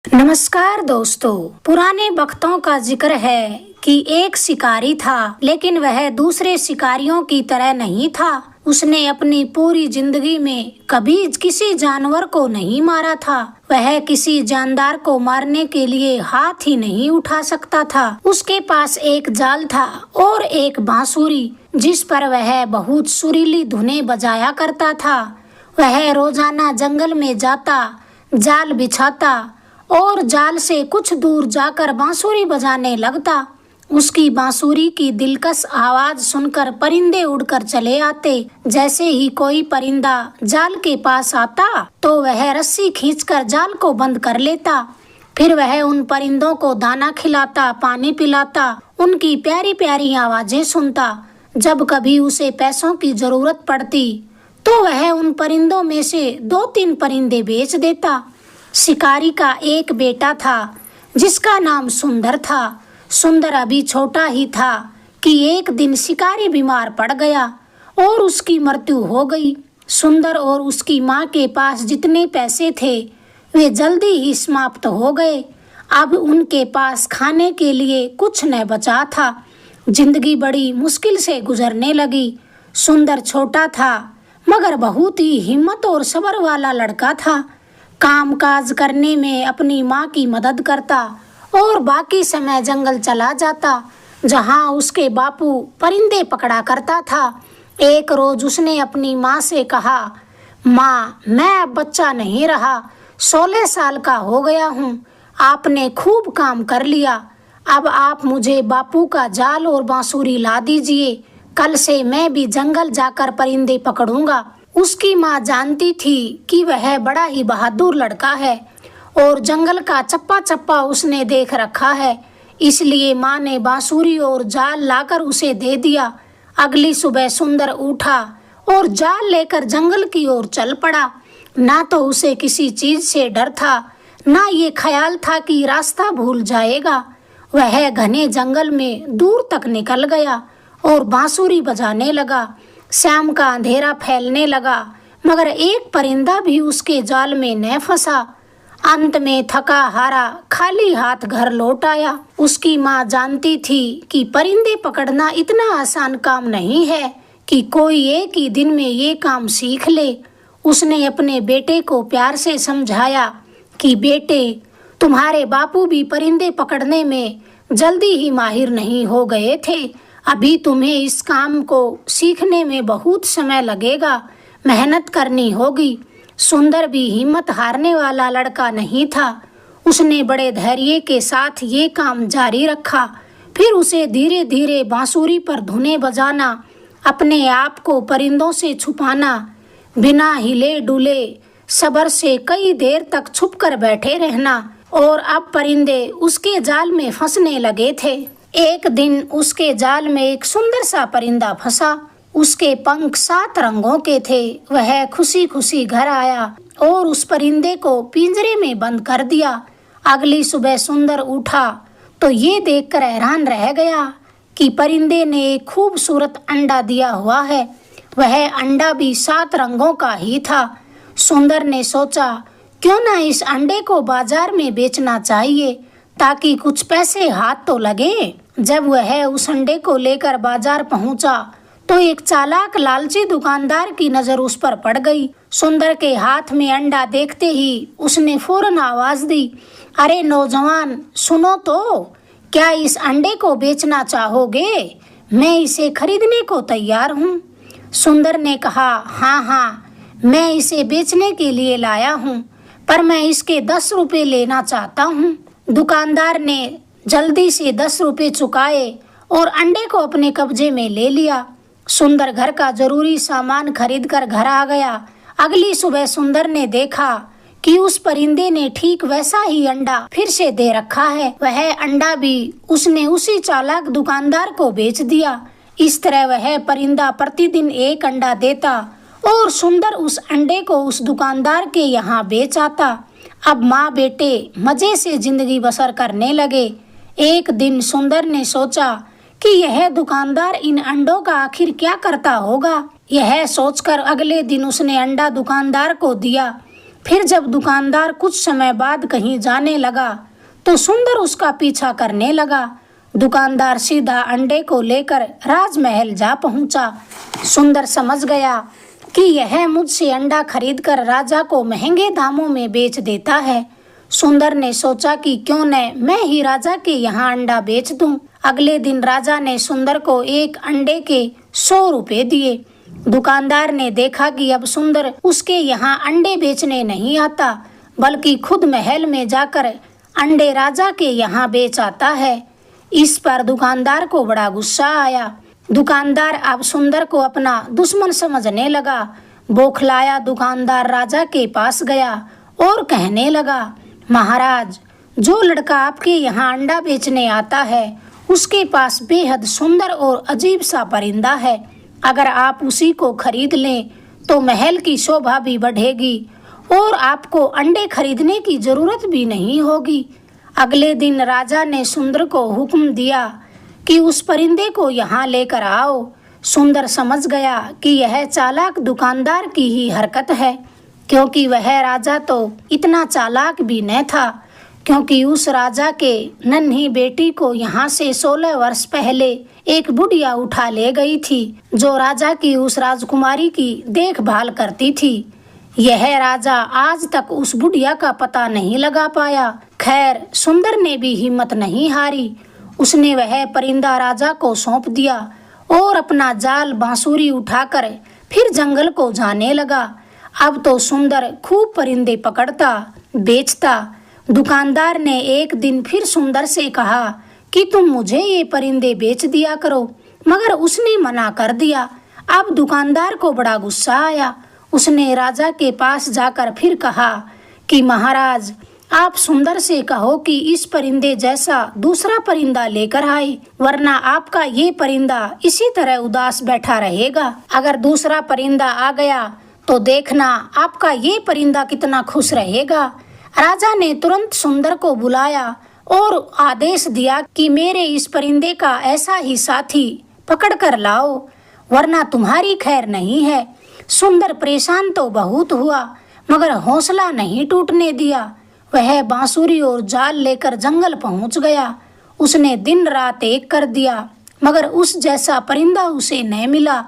नमस्कार दोस्तों। पुराने वक्तों का जिक्र है कि एक शिकारी था, लेकिन वह दूसरे शिकारियों की तरह नहीं था। उसने अपनी पूरी जिंदगी में कभी किसी जानवर को नहीं मारा था। वह किसी जानदार को मारने के लिए हाथ ही नहीं उठा सकता था। उसके पास एक जाल था और एक बांसुरी, जिस पर वह बहुत सुरीली धुनें बजाया करता था। वह रोजाना जंगल में जाता, जाल बिछाता और जाल से कुछ दूर जाकर बांसुरी बजाने लगता। उसकी बांसुरी की दिलकश आवाज सुनकर परिंदे उड़कर चले आते। जैसे ही कोई परिंदा जाल के पास आता तो वह रस्सी खींचकर जाल को बंद कर लेता। फिर वह उन परिंदों को दाना खिलाता, पानी पिलाता, उनकी प्यारी प्यारी आवाजें सुनता। जब कभी उसे पैसों की जरूरत पड़ती तो वह उन परिंदों में से 2-3 परिंदे बेच देता। शिकारी का एक बेटा था जिसका नाम सुंदर था। सुंदर अभी छोटा ही था कि एक दिन शिकारी बीमार पड़ गया और उसकी मृत्यु हो गई। सुंदर और उसकी माँ के पास जितने पैसे थे वे जल्दी ही समाप्त हो गए। अब उनके पास खाने के लिए कुछ न बचा था। जिंदगी बड़ी मुश्किल से गुजरने लगी। सुंदर छोटा था मगर बहुत ही हिम्मत और सब्र वाला लड़का था। काम काज करने में अपनी माँ की मदद करता और बाकी समय जंगल चला जाता, जहाँ उसके बापू परिंदे पकड़ा करता था। एक रोज उसने अपनी माँ से कहा, माँ, मैं अब बच्चा नहीं रहा, 16 साल का हो गया हूँ। आपने खूब काम कर लिया। अब आप मुझे बापू का जाल और बांसुरी ला दीजिए। कल से मैं भी जंगल जाकर परिंदे पकड़ूंगा। उसकी माँ जानती थी कि वह बड़ा ही बहादुर लड़का है और जंगल का चप्पा चप्पा उसने देख रखा है। इसलिए माँ ने बांसुरी और जाल लाकर उसे दे दिया। अगली सुबह सुंदर उठा और जाल लेकर जंगल की ओर चल पड़ा। ना तो उसे किसी चीज से डर था, ना ये ख्याल था कि रास्ता भूल जाएगा। वह घने जंगल में दूर तक निकल गया और बांसुरी बजाने लगा। शाम का अंधेरा फैलने लगा मगर एक परिंदा भी उसके जाल में न फंसा। अंत में थका हारा खाली हाथ घर लौट आया। उसकी माँ जानती थी कि परिंदे पकड़ना इतना आसान काम नहीं है कि कोई एक ही दिन में ये काम सीख ले। उसने अपने बेटे को प्यार से समझाया कि बेटे, तुम्हारे बापू भी परिंदे पकड़ने में जल्दी ही माहिर नहीं हो गए थे। अभी तुम्हें इस काम को सीखने में बहुत समय लगेगा, मेहनत करनी होगी। सुंदर भी हिम्मत हारने वाला लड़का नहीं था। उसने बड़े धैर्य के साथ ये काम जारी रखा। फिर उसे धीरे धीरे बांसुरी पर धुनें बजाना, अपने आप को परिंदों से छुपाना, बिना हिले डुले सब्र से कई देर तक छुपकर बैठे रहना। और अब परिंदे उसके जाल में फंसने लगे थे। एक दिन उसके जाल में एक सुंदर सा परिंदा फंसा। उसके पंख 7 रंगों के थे। वह खुशी खुशी घर आया और उस परिंदे को पिंजरे में बंद कर दिया। अगली सुबह सुंदर उठा तो ये देखकर हैरान रह गया कि परिंदे ने एक खूबसूरत अंडा दिया हुआ है। वह अंडा भी 7 रंगों का ही था। सुंदर ने सोचा, क्यों ना इस अंडे को बाजार में बेचना चाहिए ताकि कुछ पैसे हाथ तो लगे। जब वह उस अंडे को लेकर बाजार पहुंचा तो एक चालाक लालची दुकानदार की नजर उस पर पड़ गई। सुंदर के हाथ में अंडा देखते ही उसने फौरन आवाज दी, अरे नौजवान, सुनो तो, क्या इस अंडे को बेचना चाहोगे? मैं इसे खरीदने को तैयार हूँ। सुंदर ने कहा, हाँ हाँ, मैं इसे बेचने के लिए लाया हूँ, पर मैं इसके 10 रुपए लेना चाहता हूँ। दुकानदार ने जल्दी से 10 रुपए चुकाए और अंडे को अपने कब्जे में ले लिया। सुंदर घर का जरूरी सामान खरीद कर घर आ गया। अगली सुबह सुंदर ने देखा कि उस परिंदे ने ठीक वैसा ही अंडा फिर से दे रखा है। वह अंडा भी उसने उसी चालाक दुकानदार को बेच दिया। इस तरह वह परिंदा प्रतिदिन एक अंडा देता और सुंदर उस अंडे को उस दुकानदार के यहाँ बेच आता। अब माँ बेटे मजे से जिंदगी बसर करने लगे। एक दिन सुंदर ने सोचा कि यह दुकानदार इन अंडों का आखिर क्या करता होगा। यह सोचकर अगले दिन उसने अंडा दुकानदार को दिया। फिर जब दुकानदार कुछ समय बाद कहीं जाने लगा तो सुंदर उसका पीछा करने लगा। दुकानदार सीधा अंडे को लेकर राजमहल जा पहुंचा। सुंदर समझ गया कि यह मुझसे अंडा खरीदकर राजा को महंगे दामों में बेच देता है। सुंदर ने सोचा कि क्यों न मैं ही राजा के यहाँ अंडा बेच दूं। अगले दिन राजा ने सुंदर को एक अंडे के 100 रुपए दिए। दुकानदार ने देखा कि अब सुंदर उसके यहाँ अंडे बेचने नहीं आता, बल्कि खुद महल में जाकर अंडे राजा के यहाँ बेच आता है। इस पर दुकानदार को बड़ा गुस्सा आया। दुकानदार अब सुंदर को अपना दुश्मन समझने लगा। बौखलाया दुकानदार राजा के पास गया और कहने लगा, महाराज, जो लड़का आपके यहाँ अंडा बेचने आता है उसके पास बेहद सुंदर और अजीब सा परिंदा है। अगर आप उसी को खरीद लें तो महल की शोभा भी बढ़ेगी और आपको अंडे खरीदने की जरूरत भी नहीं होगी। अगले दिन राजा ने सुंदर को हुक्म दिया कि उस परिंदे को यहाँ लेकर आओ। सुंदर समझ गया कि यह चालाक दुकानदार की ही हरकत है, क्योंकि वह राजा तो इतना चालाक भी न था, क्योंकि उस राजा के नन्ही बेटी को यहाँ से 16 वर्ष पहले एक बुढ़िया उठा ले गई थी, जो राजा की उस राजकुमारी की देखभाल करती थी। यह राजा आज तक उस बुढ़िया का पता नहीं लगा पाया। खैर, सुंदर ने भी हिम्मत नहीं हारी। उसने वह परिंदा राजा को सौंप दिया और अपना जाल बांसुरी उठाकर फिर जंगल को जाने लगा। अब तो सुंदर खूब परिंदे पकड़ता, बेचता। दुकानदार ने एक दिन फिर सुंदर से कहा कि तुम मुझे ये परिंदे बेच दिया करो, मगर उसने मना कर दिया। अब दुकानदार को बड़ा गुस्सा आया। उसने राजा के पास जाकर फिर कहा कि महाराज, आप सुंदर से कहो कि इस परिंदे जैसा दूसरा परिंदा लेकर आए, वरना आपका ये परिंदा इसी तरह उदास बैठा रहेगा। अगर दूसरा परिंदा आ गया तो देखना आपका ये परिंदा कितना खुश रहेगा। राजा ने तुरंत सुंदर को बुलाया और आदेश दिया कि मेरे इस परिंदे का ऐसा ही साथी पकड़ कर लाओ, वरना तुम्हारी खैर नहीं है। सुंदर परेशान तो बहुत हुआ, मगर हौसला नहीं टूटने दिया। वह बांसुरी और जाल लेकर जंगल पहुंच गया। उसने दिन रात एक कर दिया, मगर उस जैसा परिंदा उसे न मिला।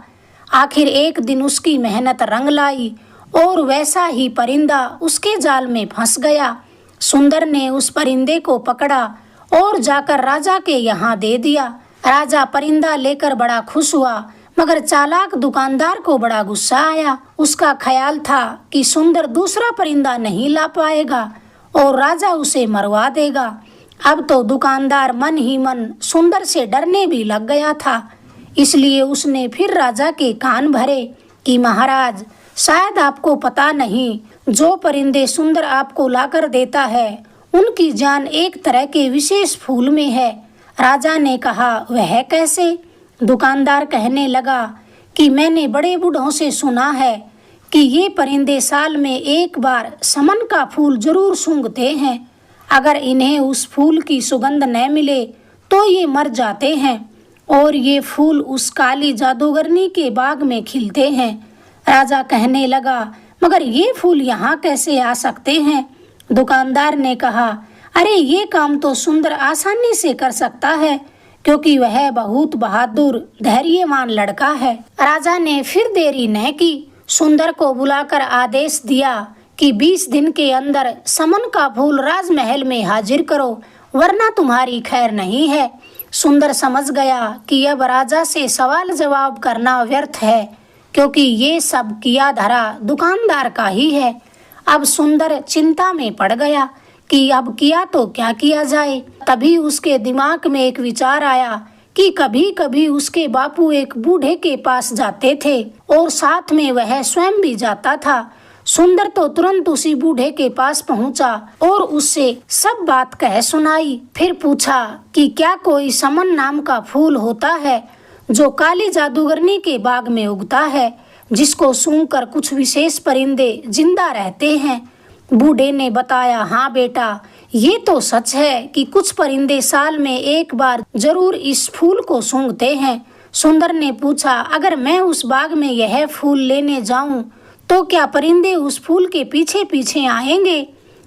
आखिर एक दिन उसकी मेहनत रंग लाई और वैसा ही परिंदा उसके जाल में फंस गया। सुंदर ने उस परिंदे को पकड़ा और जाकर राजा के यहाँ दे दिया। राजा परिंदा लेकर बड़ा खुश हुआ, मगर चालाक दुकानदार को बड़ा गुस्सा आया। उसका ख्याल था कि सुंदर दूसरा परिंदा नहीं ला पाएगा और राजा उसे मरवा देगा। अब तो दुकानदार मन ही मन सुंदर से डरने भी लग गया था। इसलिए उसने फिर राजा के कान भरे कि महाराज, शायद आपको पता नहीं, जो परिंदे सुंदर आपको लाकर देता है उनकी जान एक तरह के विशेष फूल में है। राजा ने कहा, वह कैसे? दुकानदार कहने लगा कि मैंने बड़े बूढ़ों से सुना है कि ये परिंदे साल में एक बार समन का फूल जरूर सूंघते हैं। अगर इन्हें उस फूल की सुगंध न मिले तो ये मर जाते हैं और ये फूल उस काली जादूगरनी के बाग में खिलते हैं। राजा कहने लगा, मगर ये फूल यहाँ कैसे आ सकते हैं? दुकानदार ने कहा, अरे ये काम तो सुंदर आसानी से कर सकता है, क्योंकि वह बहुत बहादुर धैर्यवान लड़का है। राजा ने फिर देरी न की। सुंदर को बुलाकर आदेश दिया कि 20 दिन के अंदर समन का फूल राजमहल में हाजिर करो, वरना तुम्हारी खैर नहीं है। सुंदर समझ गया कि अब राजा से सवाल जवाब करना व्यर्थ है, क्योंकि ये सब किया धरा दुकानदार का ही है। अब सुंदर चिंता में पड़ गया कि अब किया तो क्या किया जाए। तभी उसके दिमाग में एक विचार आया कि कभी कभी उसके बापू एक बूढ़े के पास जाते थे और साथ में वह स्वयं भी जाता था। सुंदर तो तुरंत उसी बूढ़े के पास पहुंचा और उससे सब बात कह सुनाई। फिर पूछा कि क्या कोई समन नाम का फूल होता है जो काली जादूगरनी के बाग में उगता है, जिसको सूंघकर कुछ विशेष परिंदे जिंदा रहते हैं। बूढ़े ने बताया, हाँ बेटा, ये तो सच है कि कुछ परिंदे साल में एक बार जरूर इस फूल को सूंघते हैं। सुंदर ने पूछा, अगर मैं उस बाग में यह फूल लेने जाऊं तो क्या परिंदे उस फूल के पीछे पीछे आएंगे?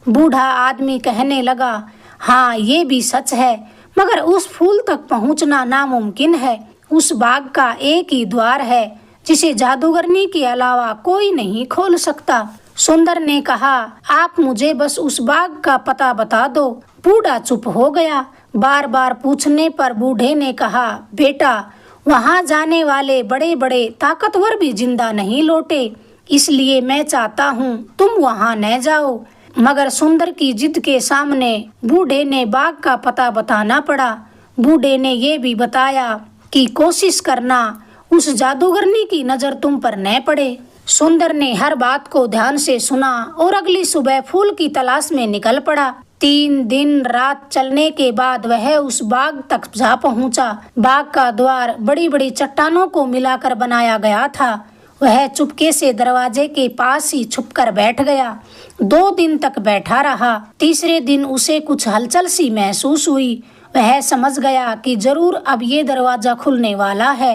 बूढ़ा आदमी कहने लगा, हाँ ये भी सच है, मगर उस फूल तक पहुंचना नामुमकिन है। उस बाग का एक ही द्वार है जिसे जादूगरनी के अलावा कोई नहीं खोल सकता। सुंदर ने कहा, आप मुझे बस उस बाग का पता बता दो। बूढ़ा चुप हो गया। बार बार पूछने पर बूढ़े ने कहा, बेटा, वहां जाने वाले बड़े बड़े ताकतवर भी जिंदा नहीं लौटे, इसलिए मैं चाहता हूँ तुम वहां न जाओ। मगर सुंदर की जिद के सामने बूढ़े ने बाग का पता बताना पड़ा। बूढ़े ने ये भी बताया कि कोशिश करना उस जादूगरनी की नजर तुम पर न पड़े। सुंदर ने हर बात को ध्यान से सुना और अगली सुबह फूल की तलाश में निकल पड़ा। 3 दिन रात चलने के बाद वह उस बाग तक जा पहुंचा। बाग का द्वार बड़ी बड़ी चट्टानों को मिलाकर बनाया गया था। वह चुपके से दरवाजे के पास ही छुपकर बैठ गया। 2 दिन तक बैठा रहा। तीसरे दिन उसे कुछ हलचल सी महसूस हुई। वह समझ गया कि जरूर अब ये दरवाजा खुलने वाला है।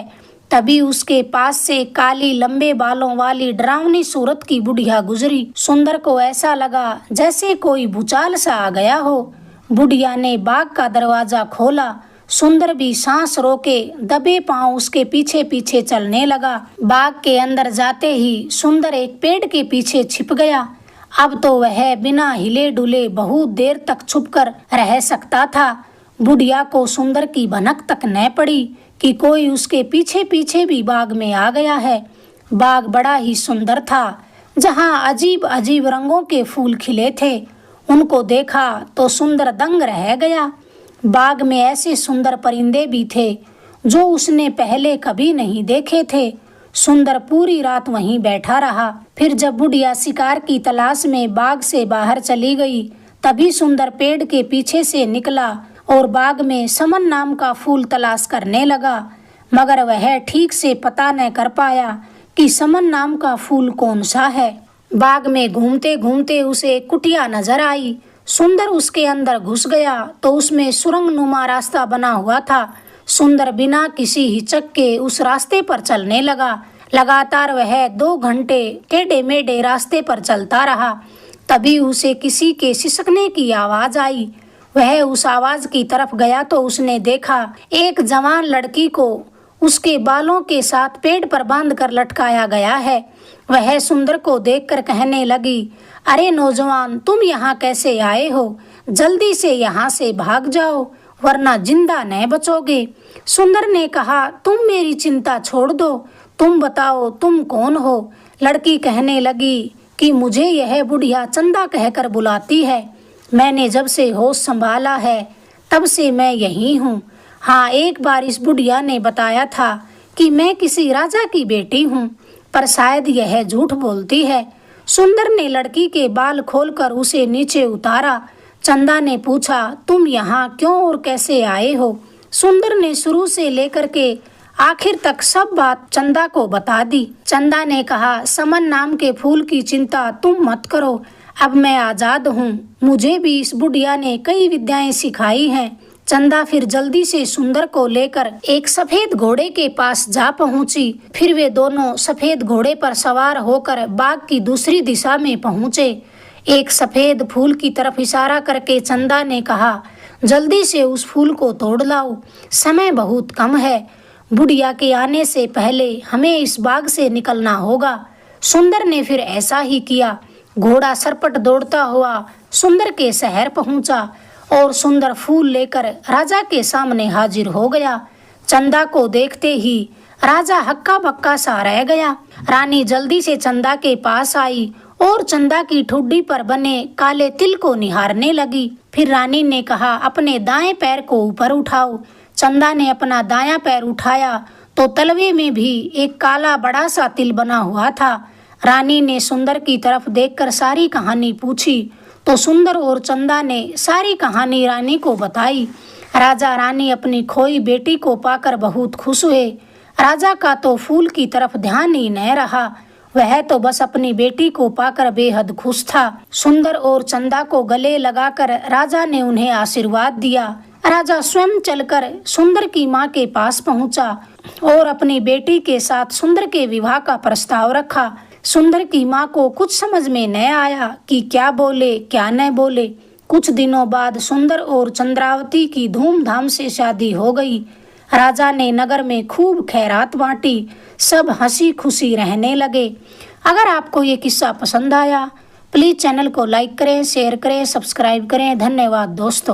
तभी उसके पास से काली लंबे बालों वाली डरावनी सूरत की बुढ़िया गुजरी। सुंदर को ऐसा लगा जैसे कोई भूचाल सा आ गया हो। बुढ़िया ने बाग का दरवाजा खोला। सुंदर भी सांस रोके दबे पांव उसके पीछे पीछे चलने लगा। बाग के अंदर जाते ही सुंदर एक पेड़ के पीछे छिप गया। अब तो वह बिना हिले डुले बहुत देर तक छुपकर रह सकता था। बुढ़िया को सुंदर की भनक तक न पड़ी कि कोई उसके पीछे पीछे भी बाग में आ गया है। बाग बड़ा ही सुंदर था, जहाँ अजीब अजीब रंगों के फूल खिले थे। उनको देखा तो सुंदर दंग रह गया। बाग में ऐसे सुंदर परिंदे भी थे जो उसने पहले कभी नहीं देखे थे। सुंदर पूरी रात वहीं बैठा रहा। फिर जब बुढ़िया शिकार की तलाश में बाग से बाहर चली गई, तभी सुंदर पेड़ के पीछे से निकला और बाग में समन नाम का फूल तलाश करने लगा। मगर वह ठीक से पता न कर पाया कि समन नाम का फूल कौन सा है। बाग में घूमते घूमते उसे एक कुटिया नजर आई। सुंदर उसके अंदर घुस गया तो उसमें सुरंग नुमा रास्ता बना हुआ था। सुंदर बिना किसी हिचक के उस रास्ते पर चलने लगा। लगातार वह 2 घंटे टेढ़े मेढ़े रास्ते पर चलता रहा। तभी उसे किसी के सिसकने की आवाज आई। वह उस आवाज की तरफ गया तो उसने देखा एक जवान लड़की को उसके बालों के साथ पेड़ पर बांध कर लटकाया गया है। वह सुंदर को देखकर कहने लगी, अरे नौजवान, तुम यहाँ कैसे आए हो? जल्दी से यहाँ से भाग जाओ, वरना जिंदा न बचोगे। सुंदर ने कहा, तुम मेरी चिंता छोड़ दो, तुम बताओ तुम कौन हो? लड़की कहने लगी कि मुझे यह बुढ़िया चंदा कहकर बुलाती है। मैंने जब से होश संभाला है तब से मैं यही हूँ। हाँ, एक बार इस बुढ़िया ने बताया था कि मैं किसी राजा की बेटी हूँ, पर शायद यह झूठ बोलती है। सुंदर ने लड़की के बाल खोलकर उसे नीचे उतारा। चंदा ने पूछा, तुम यहाँ क्यों और कैसे आए हो? सुंदर ने शुरू से लेकर के आखिर तक सब बात चंदा को बता दी। चंदा ने कहा, समन नाम के फूल की चिंता तुम मत करो, अब मैं आजाद हूँ। मुझे भी इस बुढ़िया ने कई विद्याएं सिखाई हैं। चंदा फिर जल्दी से सुंदर को लेकर एक सफेद घोड़े के पास जा पहुंची। फिर वे दोनों सफेद घोड़े पर सवार होकर बाग की दूसरी दिशा में पहुंचे। एक सफेद फूल की तरफ इशारा करके चंदा ने कहा, जल्दी से उस फूल को तोड़ लाओ, समय बहुत कम है। बुढ़िया के आने से पहले हमें इस बाग से निकलना होगा। सुंदर ने फिर ऐसा ही किया। घोड़ा सरपट दौड़ता हुआ सुंदर के शहर पहुंचा और सुंदर फूल लेकर राजा के सामने हाजिर हो गया। चंदा को देखते ही राजा हक्का बक्का सा रह गया। रानी जल्दी से चंदा के पास आई और चंदा की ठुड्डी पर बने काले तिल को निहारने लगी। फिर रानी ने कहा, अपने दाएं पैर को ऊपर उठाओ। चंदा ने अपना दायां पैर उठाया तो तलवे में भी एक काला बड़ा सा तिल बना हुआ था। रानी ने सुंदर की तरफ देखकर सारी कहानी पूछी तो सुंदर और चंदा ने सारी कहानी रानी को बताई। राजा रानी अपनी खोई बेटी को पाकर बहुत खुश हुए। राजा का तो फूल की तरफ ध्यान ही न रहा, वह तो बस अपनी बेटी को पाकर बेहद खुश था। सुंदर और चंदा को गले लगाकर राजा ने उन्हें आशीर्वाद दिया। राजा स्वयं चलकर सुंदर की माँ के पास पहुंचा और अपनी बेटी के साथ सुंदर के विवाह का प्रस्ताव रखा। सुंदर की माँ को कुछ समझ में न आया कि क्या बोले क्या न बोले। कुछ दिनों बाद सुंदर और चंद्रावती की धूमधाम से शादी हो गई। राजा ने नगर में खूब खैरात बांटी, सब हंसी खुशी रहने लगे। अगर आपको ये किस्सा पसंद आया प्लीज चैनल को लाइक करें, शेयर करें, सब्सक्राइब करें। धन्यवाद दोस्तों।